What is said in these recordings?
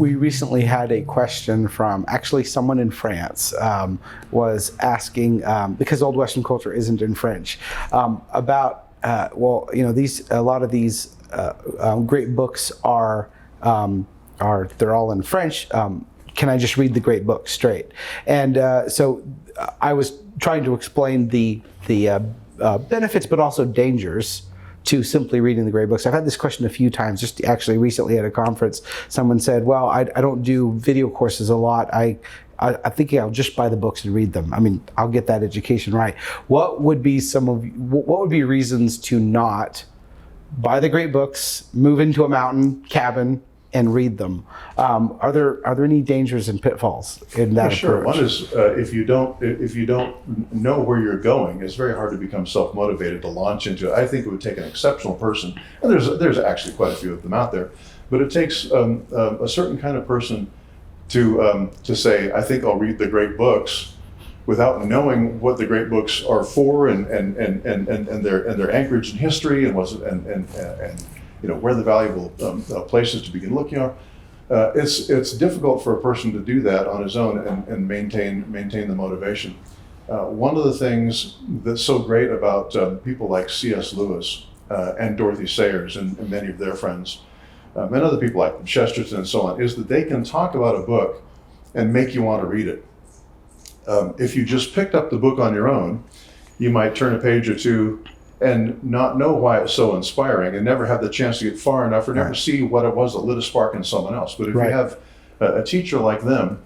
we recently had a question from actually someone in France was asking, because Old Western Culture isn't in French, about, well, you know, a lot of these great books are they're all in French. Can I just read the great book straight? And so I was trying to explain the benefits, but also dangers to simply reading the great books. I've had this question a few times, just actually recently at a conference. Someone said, well, I don't do video courses a lot. I think I'll just buy the books and read them. I mean, I'll get that education right. What would be reasons to not buy the great books, move into a mountain cabin, and read them? Are there any dangers and pitfalls in that approach? Sure. One is if you don't know where you're going, it's very hard to become self-motivated to launch into it. I think it would take an exceptional person, and there's actually quite a few of them out there, but it takes a certain kind of person to say, I think I'll read the great books, without knowing what the great books are for and their anchorage in history and you know, where the valuable places to begin looking are. It's difficult for a person to do that on his own and maintain the motivation. One of the things that's so great about people like C.S. Lewis and Dorothy Sayers and many of their friends, and other people like Chesterton and so on, is that they can talk about a book and make you want to read it. If you just picked up the book on your own, you might turn a page or two and not know why it's so inspiring and never have the chance to get far enough or never see what it was that lit a spark in someone else. But if you have a teacher like them,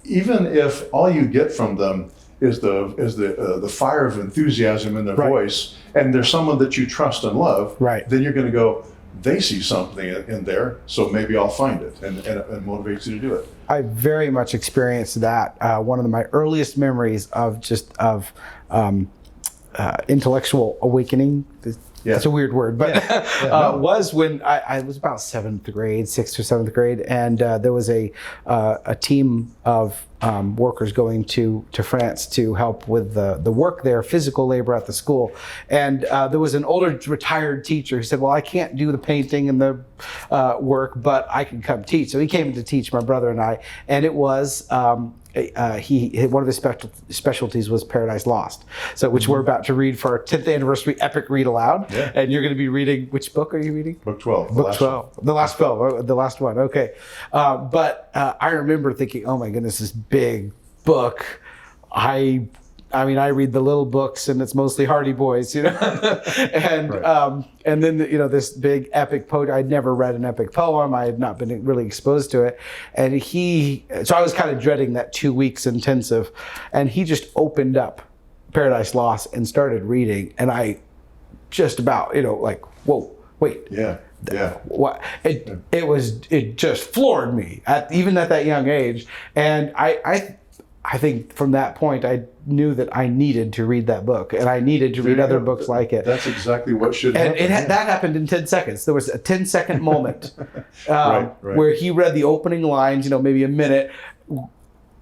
even if all you get from them is the fire of enthusiasm in their voice, and there's someone that you trust and love, then you're going to go, they see something in there, so maybe I'll find it, and it motivates you to do it. I very much experienced that. One of my earliest memories of intellectual awakening, that's a weird word, but was when I was about sixth or seventh grade, and there was a team of workers going to France to help with the work there, physical labor at the school. And there was an older retired teacher who said, well, I can't do the painting and the work, but I can come teach. So he came to teach my brother and I, and it was, one of his specialties was Paradise Lost, so which we're about to read for our 10th anniversary epic read aloud. And you're going to be reading, which book are you reading? Book 12. The last one. Okay. But I remember thinking, oh my goodness, this big book. I mean, I read the little books, and it's mostly Hardy Boys, you know. And then this big epic poem. I'd never read an epic poem. I had not been really exposed to it, and so I was kind of dreading that 2 weeks intensive, and he just opened up Paradise Lost and started reading, and I just about like, whoa, wait. What it just floored me even at that young age, and I think from that point I knew that I needed to read that book, and I needed to read other books like it. That's exactly what should happen. And that happened in 10 seconds. There was a 10-second moment where he read the opening lines, maybe a minute,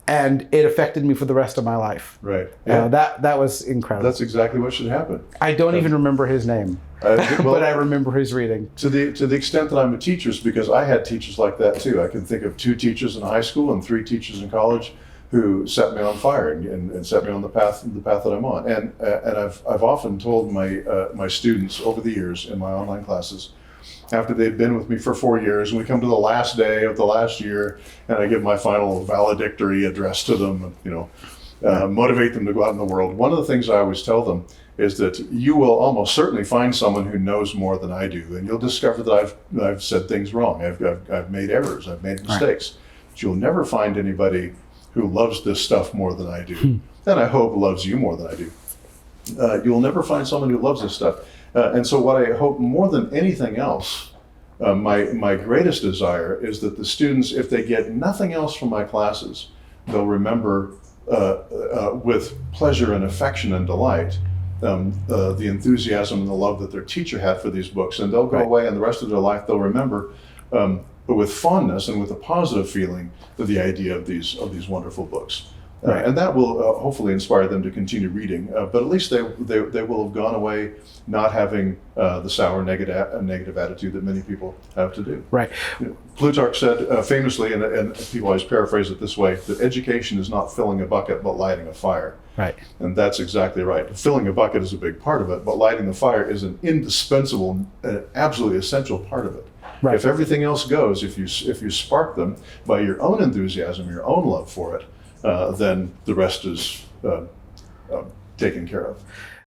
and it affected me for the rest of my life. That was incredible. That's exactly what should happen. I don't even remember his name, but I remember his reading. To the extent that I'm a teacher, is because I had teachers like that too. I can think of 2 teachers in high school and 3 teachers in college who set me on fire and set me on the path that I'm on. And I've often told my students over the years in my online classes, after they've been with me for 4 years, and we come to the last day of the last year, and I give my final valedictory address to them, motivate them to go out in the world. One of the things I always tell them is that you will almost certainly find someone who knows more than I do, and you'll discover that I've said things wrong. I've made errors. I've made mistakes. But you'll never find anybody who loves this stuff more than I do, and I hope loves you more than I do. You'll never find someone who loves this stuff. And so what I hope more than anything else, my greatest desire is that the students, if they get nothing else from my classes, they'll remember with pleasure and affection and delight the enthusiasm and the love that their teacher had for these books. And they'll go away, and the rest of their life they'll remember but with fondness and with a positive feeling of the idea of these wonderful books. Right. And that will hopefully inspire them to continue reading. But at least they will have gone away not having the sour negative attitude that many people have to do. Right. Plutarch said famously, and people always paraphrase it this way, that education is not filling a bucket but lighting a fire. Right. And that's exactly right. Filling a bucket is a big part of it, but lighting the fire is an indispensable, absolutely essential part of it. Right. If everything else goes, if you spark them by your own enthusiasm, your own love for it, then the rest is taken care of.